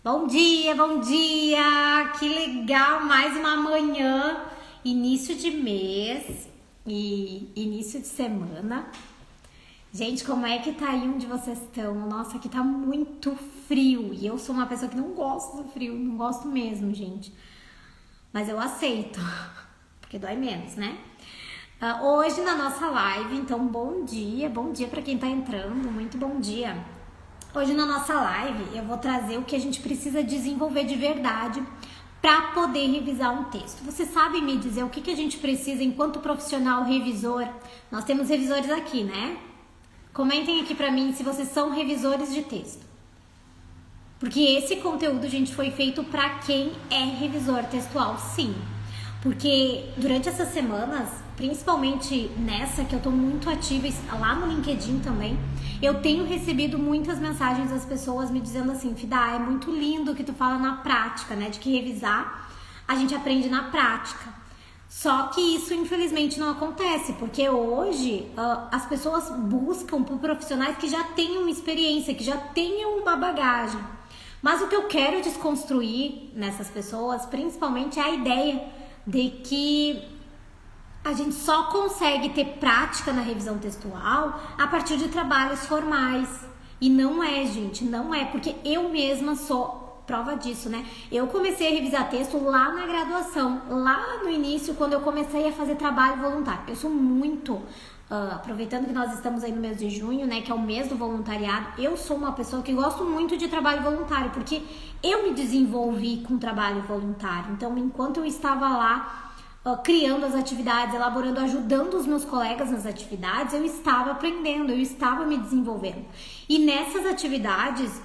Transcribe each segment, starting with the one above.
Bom dia, bom dia! Que legal! Mais uma manhã, início de mês e início de semana. Gente, como é que tá aí onde vocês estão? Nossa, aqui tá muito frio e eu sou uma pessoa que não gosta do frio, não gosto mesmo, gente. Mas eu aceito, porque dói menos, né? Hoje na nossa live, então bom dia pra quem tá entrando, muito bom dia. Hoje na nossa live eu vou trazer o que a gente precisa desenvolver de verdade para poder revisar um texto. Vocês sabem me dizer o que a gente precisa enquanto profissional revisor? Nós temos revisores aqui, né? Comentem aqui para mim se vocês são revisores de texto. Porque esse conteúdo, gente, foi feito para quem é revisor textual, sim. Porque durante essas semanas, principalmente nessa que eu tô muito ativa lá no LinkedIn também, eu tenho recebido muitas mensagens das pessoas me dizendo assim: Fida, é muito lindo o que tu fala na prática, né? De que revisar a gente aprende na prática. Só que isso infelizmente não acontece, porque hoje as pessoas buscam por profissionais que já tenham experiência, que já tenham uma bagagem. Mas o que eu quero desconstruir nessas pessoas, principalmente, é a ideia de que a gente só consegue ter prática na revisão textual a partir de trabalhos formais. E não é, gente, não é, porque eu mesma sou prova disso, né? Eu comecei a revisar texto lá na graduação, lá no início, quando eu comecei a fazer trabalho voluntário. Eu sou muito, aproveitando que nós estamos aí no mês de junho, né, que é o mês do voluntariado, eu sou uma pessoa que gosto muito de trabalho voluntário, porque eu me desenvolvi com trabalho voluntário. Então, enquanto eu estava lá, criando as atividades, elaborando, ajudando os meus colegas nas atividades, eu estava aprendendo, eu estava me desenvolvendo. E nessas atividades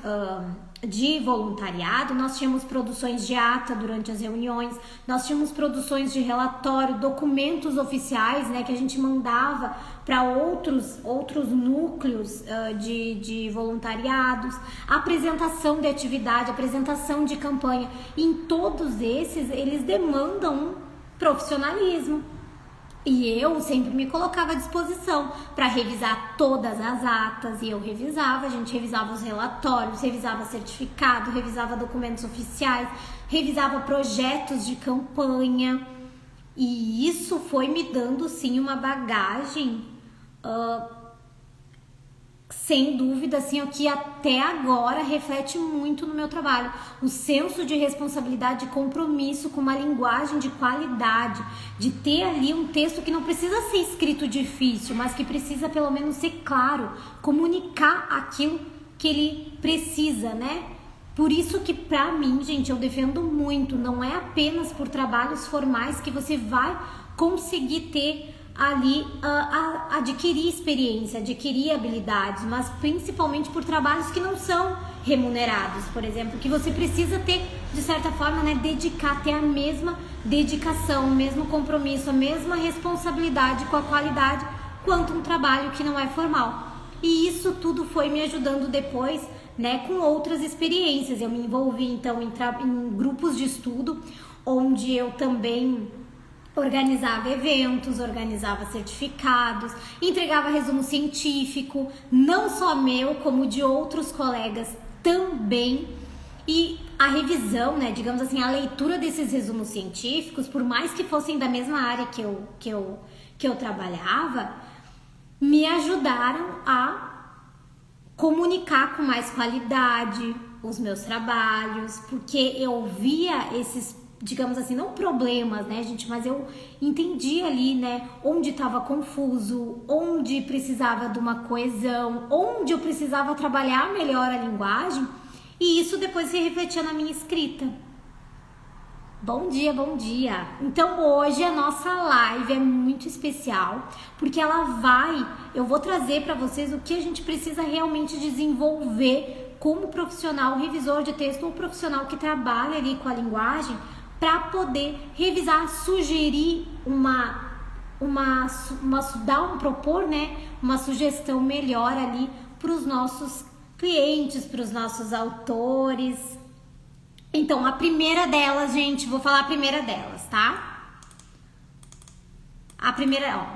de voluntariado, nós tínhamos produções de ata durante as reuniões, nós tínhamos produções de relatório, documentos oficiais, né, que a gente mandava para outros núcleos de voluntariados, apresentação de atividade, apresentação de campanha. E em todos esses, eles demandam profissionalismo. E eu sempre me colocava à disposição para revisar todas as atas, e eu revisava, a gente revisava os relatórios, revisava certificado, revisava documentos oficiais, revisava projetos de campanha, e isso foi me dando sim uma bagagem sem dúvida, assim, o que até agora reflete muito no meu trabalho. O senso de responsabilidade e compromisso com uma linguagem de qualidade, de ter ali um texto que não precisa ser escrito difícil, mas que precisa pelo menos ser claro, comunicar aquilo que ele precisa, né? Por isso que pra mim, gente, eu defendo muito, não é apenas por trabalhos formais que você vai conseguir ter ali adquirir experiência, adquirir habilidades, mas principalmente por trabalhos que não são remunerados, por exemplo, que você precisa ter, de certa forma, né, dedicar, ter a mesma dedicação, o mesmo compromisso, a mesma responsabilidade com a qualidade quanto um trabalho que não é formal. E isso tudo foi me ajudando depois, né, com outras experiências. Eu me envolvi então em grupos de estudo, onde eu também organizava eventos, organizava certificados, entregava resumo científico, não só meu, como de outros colegas também. E a revisão, né, digamos assim, a leitura desses resumos científicos, por mais que fossem da mesma área que eu trabalhava, me ajudaram a comunicar com mais qualidade os meus trabalhos, porque eu via esses, digamos assim, não problemas, né, gente, mas eu entendi ali, né, onde estava confuso, onde precisava de uma coesão, onde eu precisava trabalhar melhor a linguagem, e isso depois se refletia na minha escrita. Bom dia, bom dia! Então hoje a nossa live é muito especial, porque eu vou trazer para vocês o que a gente precisa realmente desenvolver como profissional revisor de texto ou profissional que trabalha ali com a linguagem, para poder revisar, sugerir propor, né, uma sugestão melhor ali para os nossos clientes, para os nossos autores. Então, a primeira delas, gente, vou falar a primeira delas, tá? A primeira, ó,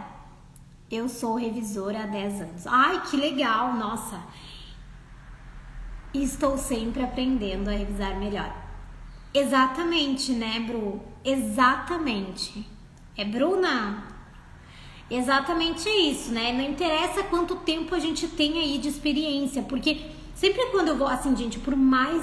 eu sou revisora há 10 anos. Ai, que legal, nossa! e estou sempre aprendendo a revisar melhor. Exatamente, né, Bru? Exatamente. É Bruna? Exatamente isso, né? Não interessa quanto tempo a gente tem aí de experiência, porque sempre quando eu vou, assim, gente, por mais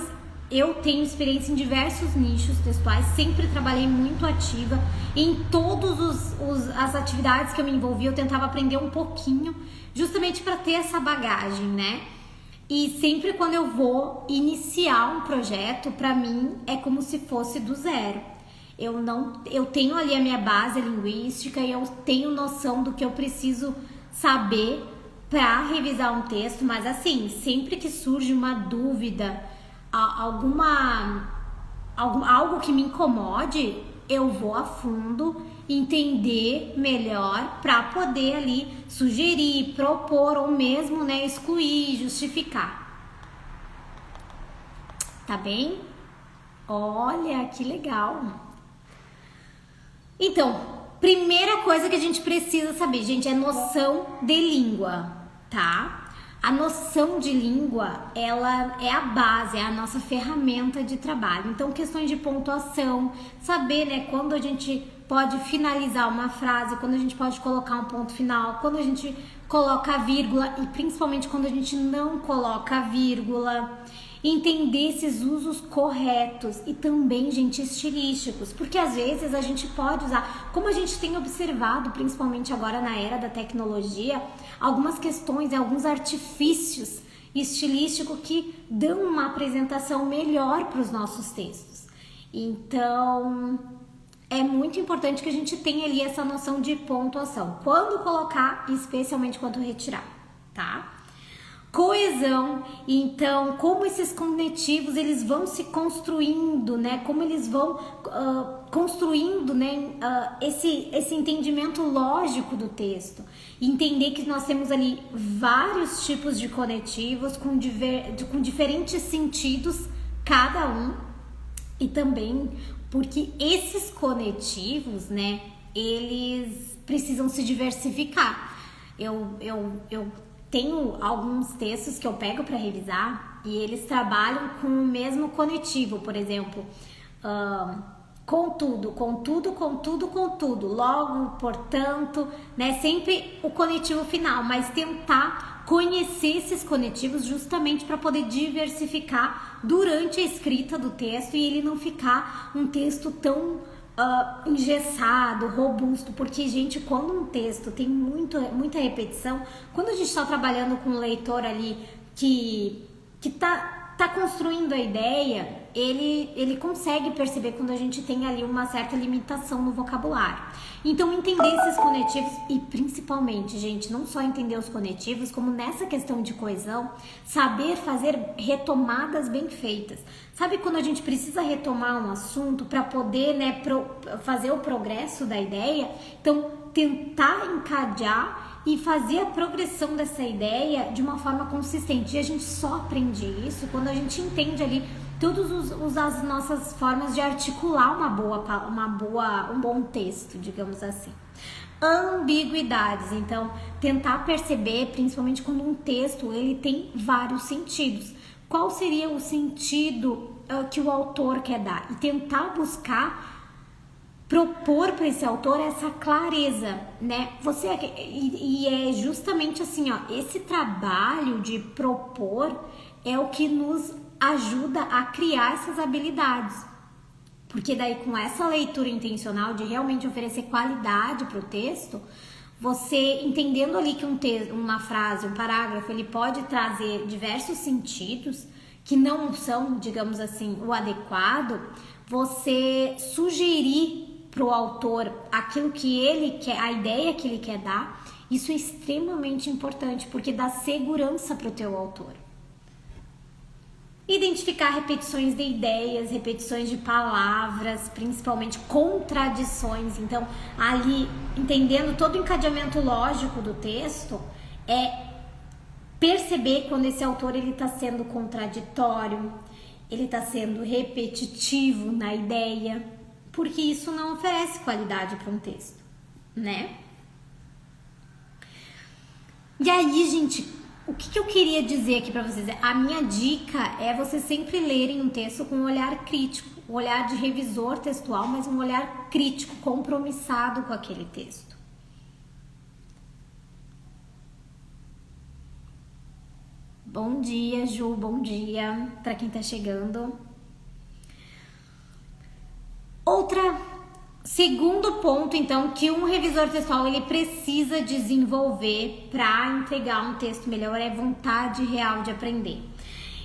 eu tenho experiência em diversos nichos textuais, sempre trabalhei muito ativa em todas as atividades que eu me envolvi, eu tentava aprender um pouquinho, justamente para ter essa bagagem, né? E sempre quando eu vou iniciar um projeto, para mim é como se fosse do zero. Eu tenho ali a minha base linguística e eu tenho noção do que eu preciso saber para revisar um texto, mas assim, sempre que surge uma dúvida, algo que me incomode, eu vou a fundo entender melhor para poder ali sugerir, propor ou mesmo, né, excluir, justificar. Tá bem? Olha que legal. Então, primeira coisa que a gente precisa saber, gente, é noção de língua, tá? A noção de língua, ela é a base, é a nossa ferramenta de trabalho. Então, questões de pontuação, saber, né, quando a gente pode finalizar uma frase, quando a gente pode colocar um ponto final, quando a gente coloca a vírgula e principalmente quando a gente não coloca a vírgula. Entender esses usos corretos e também, gente, estilísticos, porque às vezes a gente pode usar, como a gente tem observado, principalmente agora na era da tecnologia, algumas questões, alguns artifícios estilísticos que dão uma apresentação melhor para os nossos textos. Então, é muito importante que a gente tenha ali essa noção de pontuação, quando colocar e especialmente quando retirar, tá? Coesão, então, como esses conectivos eles vão se construindo, né? Como eles vão construindo, né? Esse entendimento lógico do texto. Entender que nós temos ali vários tipos de conectivos com diferentes sentidos, cada um. E também porque esses conectivos, né? Eles precisam se diversificar. Eu tenho alguns textos que eu pego para revisar e eles trabalham com o mesmo conectivo, por exemplo, contudo, logo, portanto, né? Sempre o conectivo final, mas tentar conhecer esses conectivos justamente para poder diversificar durante a escrita do texto e ele não ficar um texto tão engessado, robusto, porque, gente, quando um texto tem muita repetição, quando a gente está trabalhando com um leitor ali que tá construindo a ideia, ele consegue perceber quando a gente tem ali uma certa limitação no vocabulário. Então, entender esses conectivos e, principalmente, gente, não só entender os conectivos, como nessa questão de coesão, saber fazer retomadas bem feitas. Sabe quando a gente precisa retomar um assunto para poder, né, fazer o progresso da ideia? Então, tentar encadear e fazer a progressão dessa ideia de uma forma consistente. E a gente só aprende isso quando a gente entende ali todas as nossas formas de articular um bom texto, digamos assim. Ambiguidades, então tentar perceber, principalmente quando um texto ele tem vários sentidos. Qual seria o sentido que o autor quer dar? E tentar propor para esse autor essa clareza, né? E é justamente assim, ó, esse trabalho de propor é o que nos ajuda a criar essas habilidades. Porque daí com essa leitura intencional de realmente oferecer qualidade para o texto, você entendendo ali que uma frase, um parágrafo, ele pode trazer diversos sentidos que não são, digamos assim, o adequado, você sugerir para o autor aquilo que ele quer, a ideia que ele quer dar, isso é extremamente importante, porque dá segurança para o teu autor. Identificar repetições de ideias, repetições de palavras, principalmente contradições. Então, ali, entendendo todo o encadeamento lógico do texto, é perceber quando esse autor está sendo contraditório, ele está sendo repetitivo na ideia, porque isso não oferece qualidade para um texto, né? E aí, gente, o que eu queria dizer aqui para vocês? A minha dica é vocês sempre lerem um texto com um olhar crítico, um olhar de revisor textual, mas um olhar crítico, compromissado com aquele texto. Bom dia, Ju, bom dia para quem tá chegando. Segundo ponto, então, que um revisor textual ele precisa desenvolver para entregar um texto melhor é vontade real de aprender.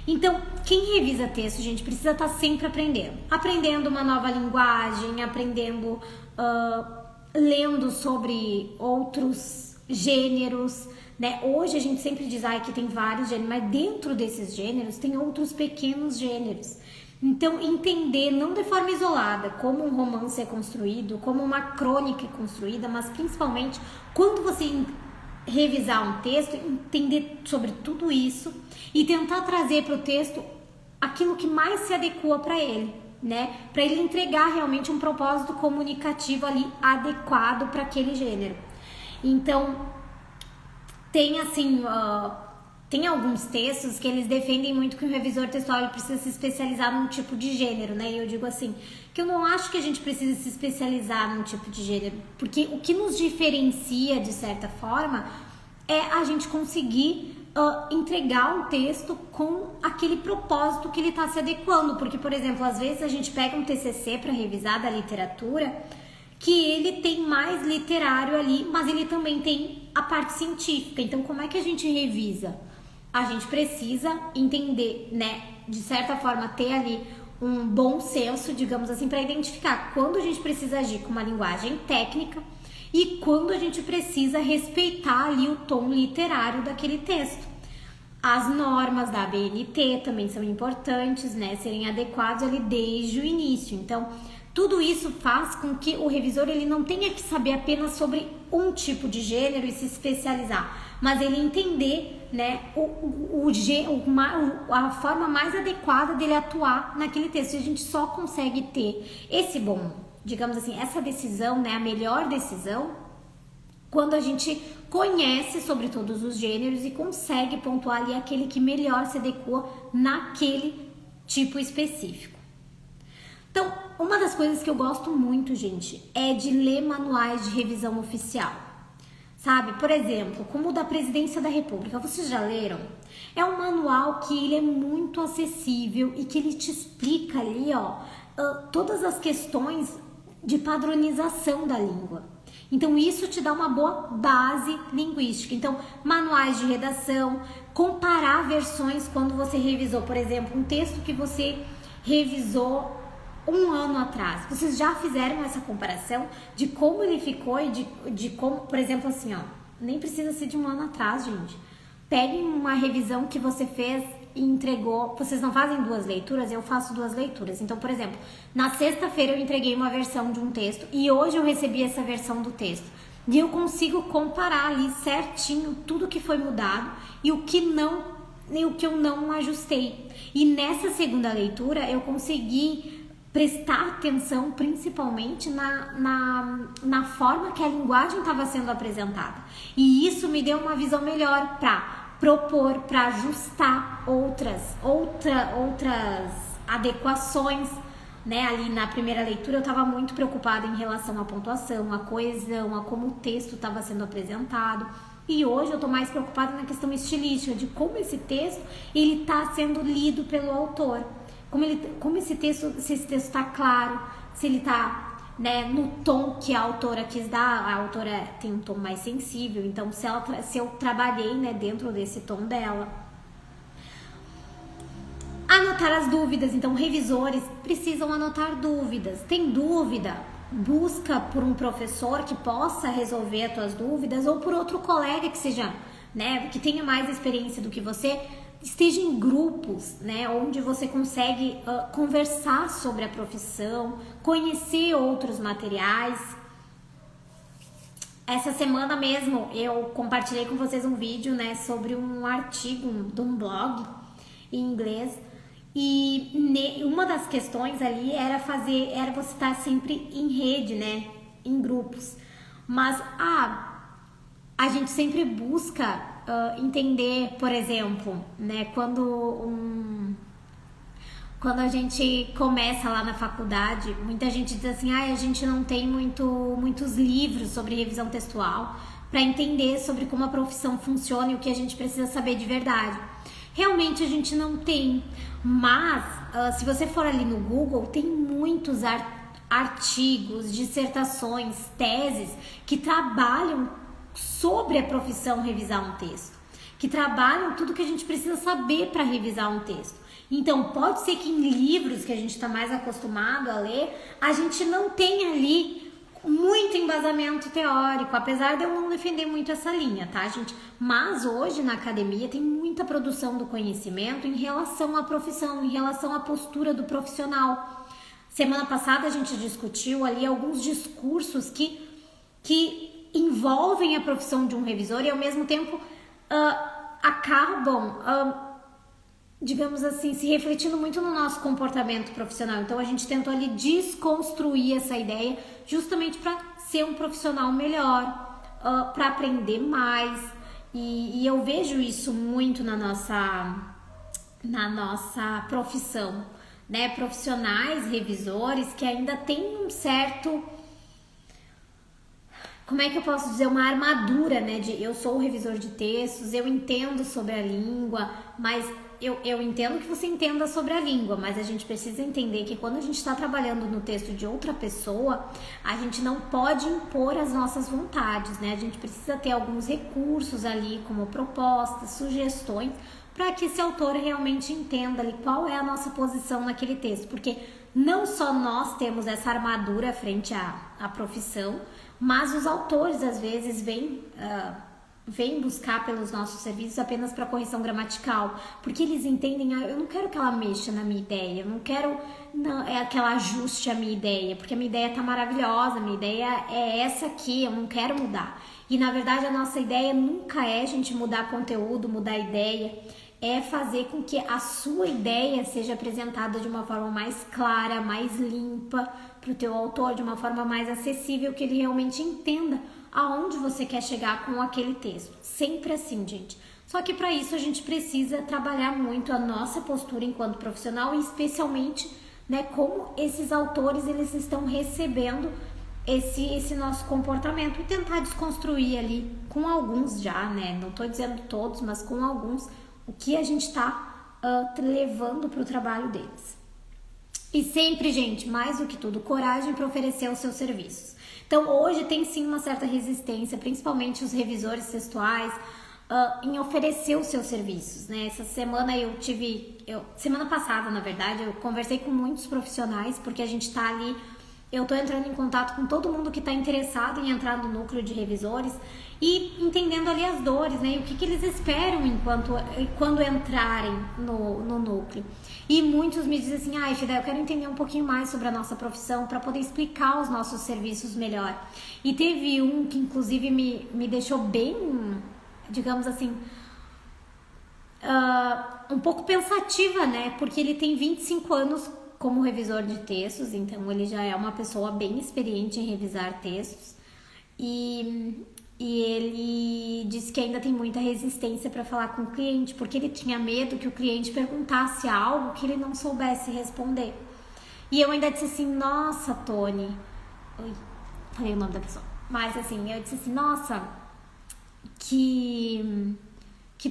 Então, quem revisa texto, gente, precisa estar sempre aprendendo. Aprendendo uma nova linguagem, aprendendo, lendo sobre outros gêneros, né? Hoje a gente sempre diz que tem vários gêneros, mas dentro desses gêneros tem outros pequenos gêneros. Então, entender, não de forma isolada, como um romance é construído, como uma crônica é construída, mas principalmente quando você revisar um texto, entender sobre tudo isso e tentar trazer para o texto aquilo que mais se adequa para ele, né? Para ele entregar realmente um propósito comunicativo ali adequado para aquele gênero. Então, tem assim... Tem alguns textos que eles defendem muito que o revisor textual ele precisa se especializar num tipo de gênero, né? E eu digo assim, que eu não acho que a gente precisa se especializar num tipo de gênero, porque o que nos diferencia, de certa forma, é a gente conseguir entregar um texto com aquele propósito que ele está se adequando. Porque, por exemplo, às vezes a gente pega um TCC para revisar da literatura, que ele tem mais literário ali, mas ele também tem a parte científica. Então, como é que a gente revisa? A gente precisa entender, né, de certa forma, ter ali um bom senso, digamos assim, para identificar quando a gente precisa agir com uma linguagem técnica e quando a gente precisa respeitar ali o tom literário daquele texto. As normas da ABNT também são importantes, né, serem adequadas ali desde o início. Então, tudo isso faz com que o revisor ele não tenha que saber apenas sobre um tipo de gênero e se especializar, mas ele entender, né, a forma mais adequada dele atuar naquele texto. E a gente só consegue ter esse digamos assim, essa decisão, né, a melhor decisão, quando a gente conhece sobre todos os gêneros e consegue pontuar ali aquele que melhor se adequa naquele tipo específico. Então, uma das coisas que eu gosto muito, gente, é de ler manuais de revisão oficial. Sabe? Por exemplo, como o da Presidência da República. Vocês já leram? É um manual que ele é muito acessível e que ele te explica ali, todas as questões de padronização da língua. Então, isso te dá uma boa base linguística. Então, manuais de redação, comparar versões quando você revisou, por exemplo, um texto que você revisou um ano atrás. Vocês já fizeram essa comparação de como ele ficou e de como, por exemplo, assim, nem precisa ser de um ano atrás, gente. Peguem uma revisão que você fez e entregou. Vocês não fazem 2 leituras? Eu faço 2 leituras. Então, por exemplo, na sexta-feira eu entreguei uma versão de um texto e hoje eu recebi essa versão do texto. E eu consigo comparar ali certinho tudo que foi mudado e o que eu não ajustei. E nessa segunda leitura eu consegui prestar atenção principalmente na forma que a linguagem estava sendo apresentada. E isso me deu uma visão melhor para propor, para ajustar outras adequações, né? Ali na primeira leitura eu estava muito preocupada em relação à pontuação, à coesão, a como o texto estava sendo apresentado. E hoje eu estou mais preocupada na questão estilística, de como esse texto ele está sendo lido pelo autor. Como esse texto está claro, se ele está, né, no tom que a autora quis dar. A autora tem um tom mais sensível, então se eu trabalhei, né, dentro desse tom dela. Anotar as dúvidas, então revisores precisam anotar dúvidas. Tem dúvida? Busca por um professor que possa resolver as tuas dúvidas ou por outro colega que seja, né, que tenha mais experiência do que você. Esteja em grupos, né, onde você consegue conversar sobre a profissão, conhecer outros materiais. Essa semana mesmo eu compartilhei com vocês um vídeo, né, sobre um artigo de um blog em inglês. E uma das questões ali era você estar sempre em rede, né, em grupos. Mas a gente sempre busca entender, por exemplo, né, quando a gente começa lá na faculdade, muita gente diz assim, a gente não tem muitos livros sobre revisão textual para entender sobre como a profissão funciona e o que a gente precisa saber de verdade. Realmente a gente não tem, mas se você for ali no Google, tem muitos artigos, dissertações, teses que trabalham sobre a profissão revisar um texto, que trabalham tudo que a gente precisa saber para revisar um texto. Então, pode ser que em livros que a gente está mais acostumado a ler, a gente não tenha ali muito embasamento teórico, apesar de eu não defender muito essa linha, tá, gente? Mas hoje na academia tem muita produção do conhecimento em relação à profissão, em relação à postura do profissional. Semana passada a gente discutiu ali alguns discursos que envolvem a profissão de um revisor e ao mesmo tempo acabam digamos assim, se refletindo muito no nosso comportamento profissional. Então a gente tentou ali desconstruir essa ideia justamente para ser um profissional melhor, para aprender mais. E eu vejo isso muito na nossa profissão, né? Profissionais, revisores que ainda têm um certo... Como é que eu posso dizer? Uma armadura, né? De eu sou o revisor de textos, eu entendo sobre a língua, mas eu entendo que você entenda sobre a língua, mas a gente precisa entender que quando a gente está trabalhando no texto de outra pessoa, a gente não pode impor as nossas vontades, né? A gente precisa ter alguns recursos ali, como propostas, sugestões, para que esse autor realmente entenda ali qual é a nossa posição naquele texto, porque não só nós temos essa armadura frente à profissão, mas os autores às vezes vêm buscar pelos nossos serviços apenas para correção gramatical, porque eles entendem, eu não quero que ela mexa na minha ideia, eu não quero que ela ajuste a minha ideia, porque a minha ideia tá maravilhosa, a minha ideia é essa aqui, eu não quero mudar. E na verdade a nossa ideia nunca é a gente mudar conteúdo, mudar a ideia, é fazer com que a sua ideia seja apresentada de uma forma mais clara, mais limpa para o teu autor, de uma forma mais acessível, que ele realmente entenda aonde você quer chegar com aquele texto. Sempre assim, gente. Só que para isso a gente precisa trabalhar muito a nossa postura enquanto profissional e especialmente, né, como esses autores eles estão recebendo esse nosso comportamento e tentar desconstruir ali com alguns já, né? Não estou dizendo todos, mas com alguns, o que a gente está levando para o trabalho deles. E sempre, gente, mais do que tudo, coragem para oferecer os seus serviços. Então, hoje tem sim uma certa resistência, principalmente os revisores textuais, em oferecer os seus serviços, né? Essa semana semana passada, na verdade, eu conversei com muitos profissionais, porque a gente tá ali, eu tô entrando em contato com todo mundo que tá interessado em entrar no núcleo de revisores e entendendo ali as dores, né? E o que eles esperam quando entrarem no núcleo. E muitos me dizem assim, Fidel, eu quero entender um pouquinho mais sobre a nossa profissão para poder explicar os nossos serviços melhor. E teve um que inclusive me deixou bem, digamos assim, um pouco pensativa, né? Porque ele tem 25 anos como revisor de textos, então ele já é uma pessoa bem experiente em revisar textos. E ele disse que ainda tem muita resistência para falar com o cliente, porque ele tinha medo que o cliente perguntasse algo que ele não soubesse responder. E eu ainda disse assim, nossa, Tony... Oi, falei o nome da pessoa. Mas assim, eu disse assim, nossa, que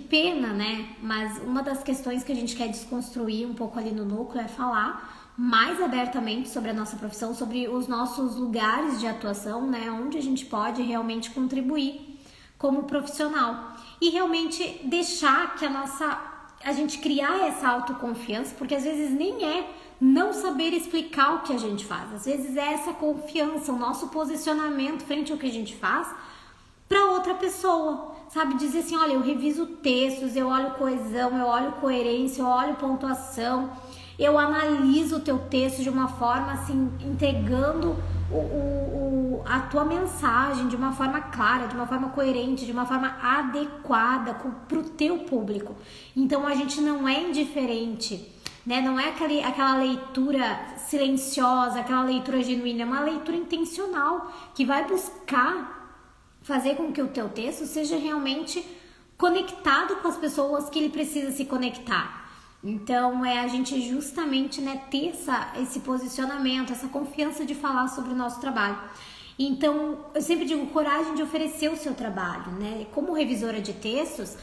pena, né? Mas uma das questões que a gente quer desconstruir um pouco ali no núcleo é falar mais abertamente sobre a nossa profissão, sobre os nossos lugares de atuação, né? Onde a gente pode realmente contribuir como profissional. E realmente deixar que a gente criar essa autoconfiança, porque às vezes nem é não saber explicar o que a gente faz. Às vezes é essa confiança, o nosso posicionamento frente ao que a gente faz para outra pessoa, sabe? Dizer assim, olha, eu reviso textos, eu olho coesão, eu olho coerência, eu olho pontuação, eu analiso o teu texto de uma forma assim, entregando a tua mensagem de uma forma clara, de uma forma coerente, de uma forma adequada para o teu público. Então a gente não é indiferente, né? Não é aquela leitura silenciosa, aquela leitura genuína, é uma leitura intencional que vai buscar fazer com que o teu texto seja realmente conectado com as pessoas que ele precisa se conectar. Então, a gente justamente, né, ter esse posicionamento, essa confiança de falar sobre o nosso trabalho. Então, eu sempre digo, coragem de oferecer o seu trabalho, né? Como revisora de textos,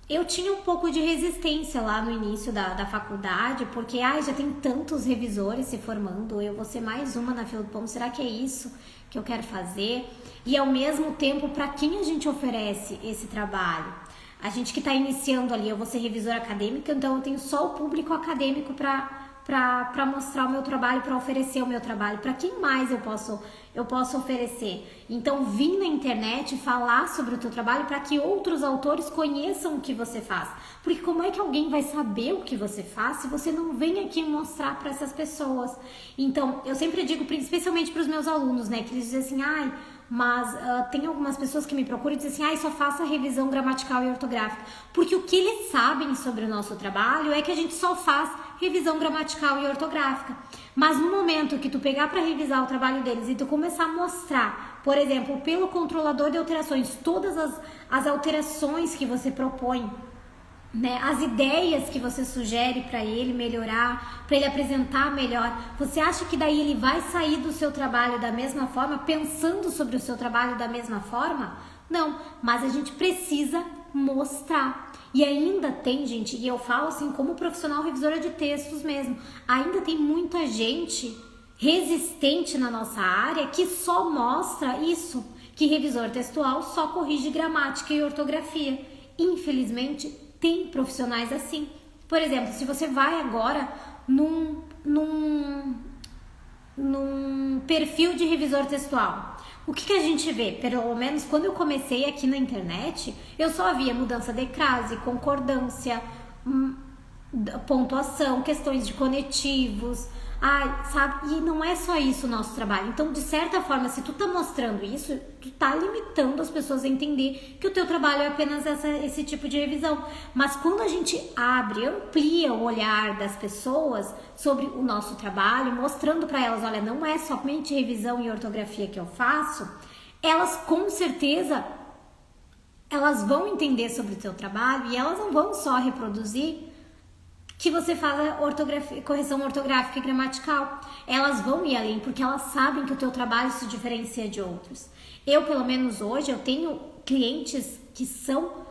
eu tinha um pouco de resistência lá no início da faculdade, porque já tem tantos revisores se formando, eu vou ser mais uma na fila do pão, será que é isso que eu quero fazer? E ao mesmo tempo, para quem a gente oferece esse trabalho? A gente que está iniciando ali, eu vou ser revisora acadêmica, então eu tenho só o público acadêmico para mostrar o meu trabalho, para oferecer o meu trabalho. Para quem mais eu posso oferecer? Então, vim na internet falar sobre o teu trabalho para que outros autores conheçam o que você faz. Porque como é que alguém vai saber o que você faz se você não vem aqui mostrar para essas pessoas? Então, eu sempre digo, especialmente para os meus alunos, né, que eles dizem assim, mas tem algumas pessoas que me procuram e dizem assim, só faça revisão gramatical e ortográfica. Porque o que eles sabem sobre o nosso trabalho é que a gente só faz revisão gramatical e ortográfica. Mas no momento que tu pegar para revisar o trabalho deles e tu começar a mostrar, por exemplo, pelo controlador de alterações, todas as alterações que você propõe, né, as ideias que você sugere para ele melhorar, para ele apresentar melhor, você acha que daí ele vai sair do seu trabalho da mesma forma, pensando sobre o seu trabalho da mesma forma? Não, mas a gente precisa mostrar. E ainda tem, gente, e eu falo assim como profissional revisora de textos mesmo, ainda tem muita gente resistente na nossa área que só mostra isso, que revisor textual só corrige gramática e ortografia. Infelizmente, tem profissionais assim. Por exemplo, se você vai agora num perfil de revisor textual, o que a gente vê? Pelo menos quando eu comecei aqui na internet, eu só via mudança de crase, concordância, pontuação, questões de conectivos, sabe? E não é só isso o nosso trabalho. Então, de certa forma, se tu tá mostrando isso, tu tá limitando as pessoas a entender que o teu trabalho é apenas esse tipo de revisão. Mas quando a gente amplia o olhar das pessoas sobre o nosso trabalho, mostrando para elas, olha, não é somente revisão e ortografia que eu faço, elas com certeza elas vão entender sobre o teu trabalho e elas não vão só reproduzir que você fala correção ortográfica e gramatical. Elas vão ir além, porque elas sabem que o teu trabalho se diferencia de outros. Eu, pelo menos hoje, eu tenho clientes que são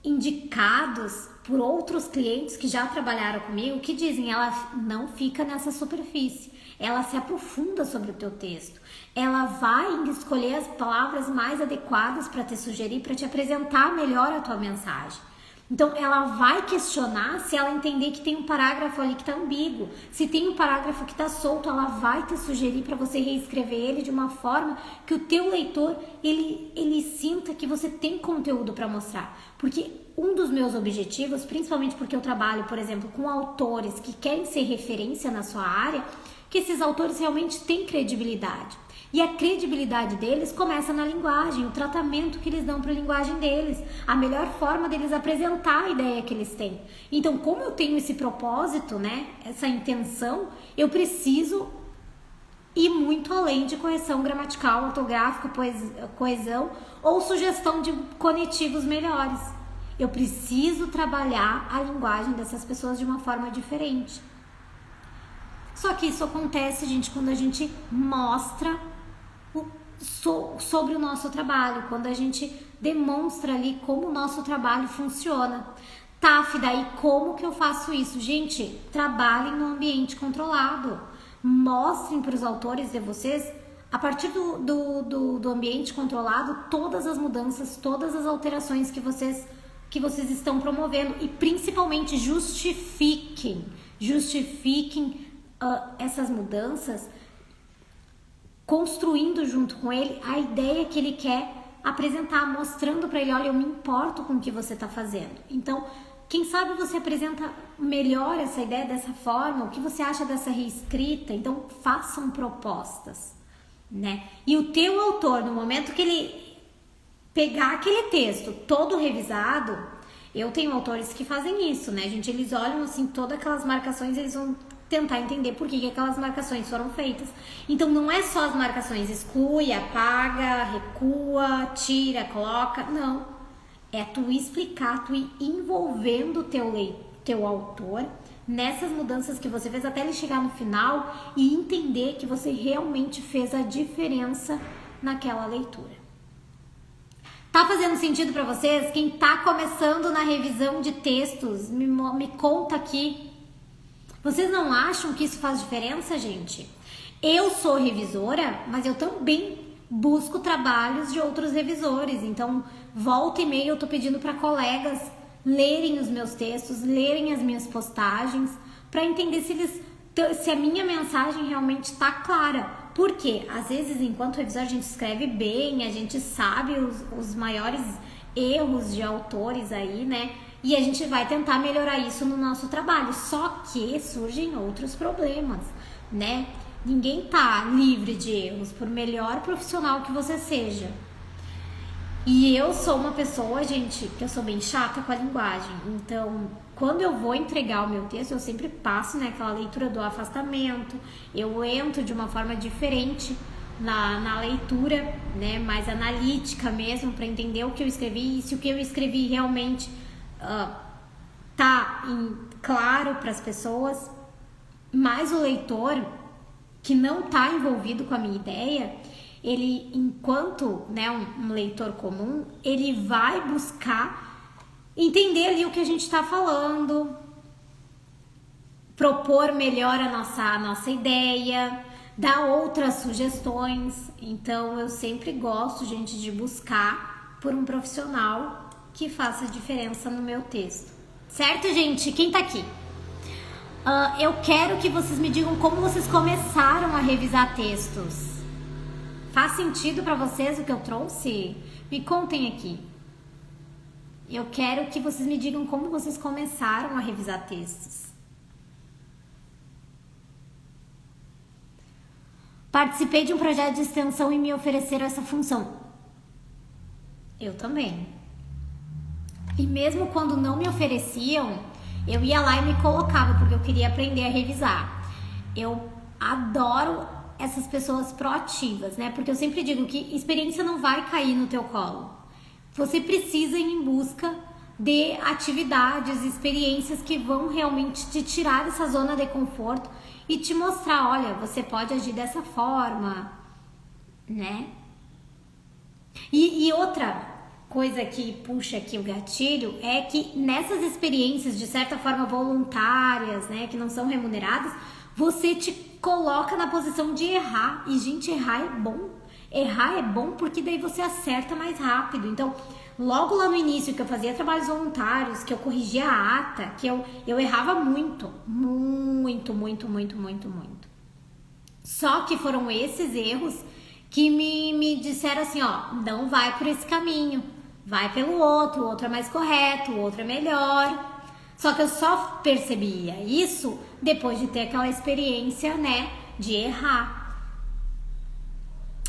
indicados por outros clientes que já trabalharam comigo, que dizem, ela não fica nessa superfície, ela se aprofunda sobre o teu texto, ela vai escolher as palavras mais adequadas para te sugerir, para te apresentar melhor a tua mensagem. Então, ela vai questionar se ela entender que tem um parágrafo ali que está ambíguo. Se tem um parágrafo que está solto, ela vai te sugerir para você reescrever ele de uma forma que o teu leitor, ele sinta que você tem conteúdo para mostrar. Porque um dos meus objetivos, principalmente porque eu trabalho, por exemplo, com autores que querem ser referência na sua área, que esses autores realmente têm credibilidade. E a credibilidade deles começa na linguagem, o tratamento que eles dão para a linguagem deles, a melhor forma deles apresentar a ideia que eles têm. Então, como eu tenho esse propósito, né, essa intenção, eu preciso ir muito além de correção gramatical, ortográfica, coesão ou sugestão de conectivos melhores. Eu preciso trabalhar a linguagem dessas pessoas de uma forma diferente. Só que isso acontece, gente, quando a gente mostra sobre o nosso trabalho, quando a gente demonstra ali como o nosso trabalho funciona. Tá, daí como que eu faço isso? Gente, trabalhem no ambiente controlado. Mostrem para os autores de vocês, a partir do ambiente controlado, todas as mudanças, todas as alterações que vocês estão promovendo. E principalmente justifiquem essas mudanças, construindo junto com ele a ideia que ele quer apresentar, mostrando para ele, olha, eu me importo com o que você está fazendo. Então, quem sabe você apresenta melhor essa ideia dessa forma, o que você acha dessa reescrita. Então, façam propostas, né? E o teu autor, no momento que ele pegar aquele texto todo revisado, eu tenho autores que fazem isso, né, gente? Eles olham, assim, todas aquelas marcações, eles vão tentar entender por que aquelas marcações foram feitas. Então não é só as marcações, exclui, apaga, recua, tira, coloca, não. É tu explicar, tu ir envolvendo o teu autor nessas mudanças que você fez até ele chegar no final e entender que você realmente fez a diferença naquela leitura. Tá fazendo sentido para vocês? Quem tá começando na revisão de textos, me conta aqui. Vocês não acham que isso faz diferença, gente? Eu sou revisora, mas eu também busco trabalhos de outros revisores. Então, volta e meia eu tô pedindo para colegas lerem os meus textos, lerem as minhas postagens, para entender se a minha mensagem realmente está clara. Porque, às vezes, enquanto revisor, a gente escreve bem, a gente sabe os maiores erros de autores aí, né? E a gente vai tentar melhorar isso no nosso trabalho. Só que surgem outros problemas, né? Ninguém tá livre de erros, por melhor profissional que você seja. E eu sou uma pessoa, gente, que eu sou bem chata com a linguagem. Então, quando eu vou entregar o meu texto, eu sempre passo, né, aquela leitura do afastamento. Eu entro de uma forma diferente na leitura, né, mais analítica mesmo, para entender o que eu escrevi e se o que eu escrevi realmente tá claro para as pessoas. Mas o leitor que não tá envolvido com a minha ideia, ele, enquanto, né, um leitor comum, ele vai buscar entender ali o que a gente está falando, propor melhor a nossa ideia, dar outras sugestões. Então, eu sempre gosto, gente, de buscar por um profissional que faça diferença no meu texto. Certo, gente? Quem tá aqui? Eu quero que vocês me digam como vocês começaram a revisar textos. Faz sentido para vocês o que eu trouxe? Me contem aqui. Eu quero que vocês me digam como vocês começaram a revisar textos. Participei de um projeto de extensão e me ofereceram essa função. Eu também. E mesmo quando não me ofereciam, eu ia lá e me colocava, porque eu queria aprender a revisar. Eu adoro essas pessoas proativas, né? Porque eu sempre digo que experiência não vai cair no teu colo. Você precisa ir em busca de atividades, experiências que vão realmente te tirar dessa zona de conforto e te mostrar, olha, você pode agir dessa forma, né? E outra coisa que puxa aqui o gatilho é que nessas experiências, de certa forma voluntárias, né, que não são remuneradas, você te coloca na posição de errar. E, gente, errar é bom. Errar é bom porque daí você acerta mais rápido. Então, logo lá no início que eu fazia trabalhos voluntários, que eu corrigia a ata, que eu errava muito. Só que foram esses erros que me disseram assim, ó, não vai por esse caminho, vai pelo outro, o outro é mais correto, o outro é melhor. Só que eu só percebia isso depois de ter aquela experiência, né, de errar.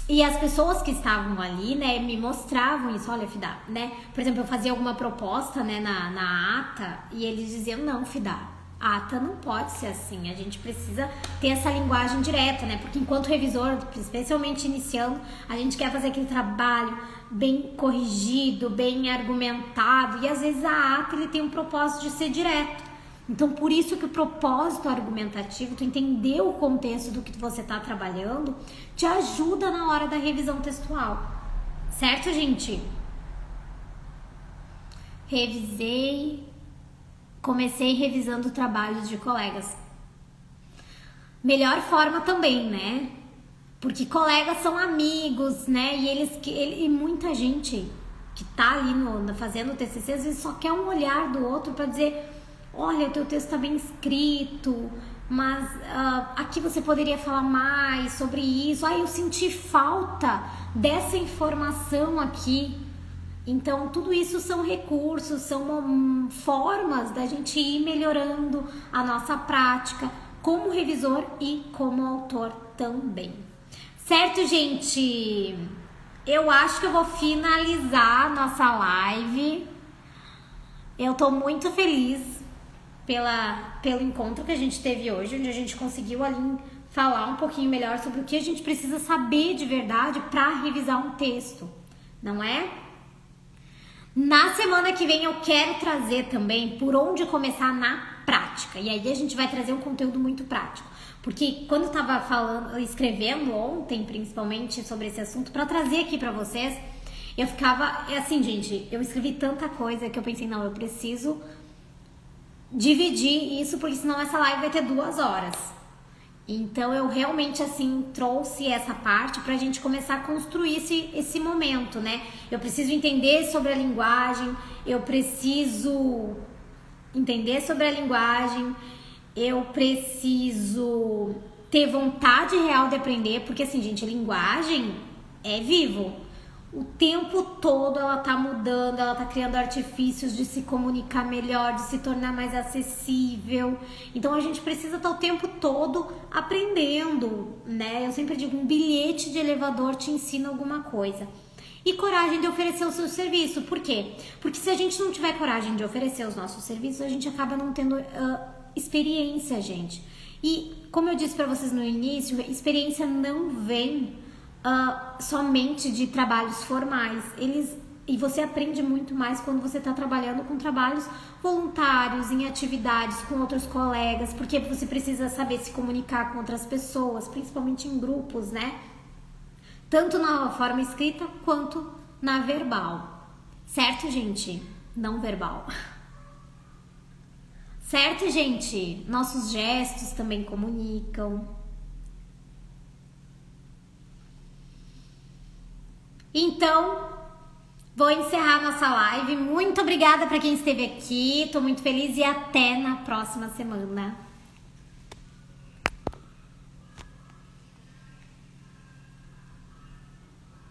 E as pessoas que estavam ali, né, me mostravam isso. Olha, Fidá, né, por exemplo, eu fazia alguma proposta, né, na ata e eles diziam, não, Fidá, a ata não pode ser assim, a gente precisa ter essa linguagem direta, né, porque enquanto revisor, especialmente iniciando, a gente quer fazer aquele trabalho bem corrigido, bem argumentado, e às vezes a ata ele tem um propósito de ser direto. Então, por isso que o propósito argumentativo, tu entender o contexto do que você está trabalhando, te ajuda na hora da revisão textual. Certo, gente? Comecei revisando trabalhos de colegas. Melhor forma também, né? Porque colegas são amigos, né? E muita gente que tá ali fazendo o TCC, às vezes só quer um olhar do outro para dizer, olha, o teu texto tá bem escrito, mas aqui você poderia falar mais sobre isso. Eu senti falta dessa informação aqui. Então, tudo isso são recursos, são formas da gente ir melhorando a nossa prática como revisor e como autor também. Certo, gente? Eu acho que eu vou finalizar a nossa live. Eu tô muito feliz pelo encontro que a gente teve hoje, onde a gente conseguiu ali falar um pouquinho melhor sobre o que a gente precisa saber de verdade para revisar um texto, não é? Na semana que vem eu quero trazer também por onde começar na prática. E aí a gente vai trazer um conteúdo muito prático. Porque quando eu tava escrevendo ontem, principalmente, sobre esse assunto, para trazer aqui para vocês, eu ficava, assim, gente, eu escrevi tanta coisa que eu pensei, não, eu preciso dividir isso, porque senão essa live vai ter 2 horas. Então eu realmente assim trouxe essa parte pra gente começar a construir esse momento, né? Eu preciso entender sobre a linguagem, eu preciso ter vontade real de aprender, porque assim, gente, linguagem é vivo. O tempo todo ela tá mudando, ela tá criando artifícios de se comunicar melhor, de se tornar mais acessível. Então a gente precisa estar o tempo todo aprendendo, né? Eu sempre digo, um bilhete de elevador te ensina alguma coisa. E coragem de oferecer o seu serviço. Por quê? Porque se a gente não tiver coragem de oferecer os nossos serviços, a gente acaba não tendo experiência, gente. E como eu disse para vocês no início, experiência não vem somente de trabalhos formais. E você aprende muito mais quando você está trabalhando com trabalhos voluntários, em atividades com outros colegas, porque você precisa saber se comunicar com outras pessoas, principalmente em grupos, né? Tanto na forma escrita quanto na verbal. Certo, gente? Não verbal. Certo, gente? Nossos gestos também comunicam. Então, vou encerrar nossa live. Muito obrigada para quem esteve aqui. Tô muito feliz e até na próxima semana.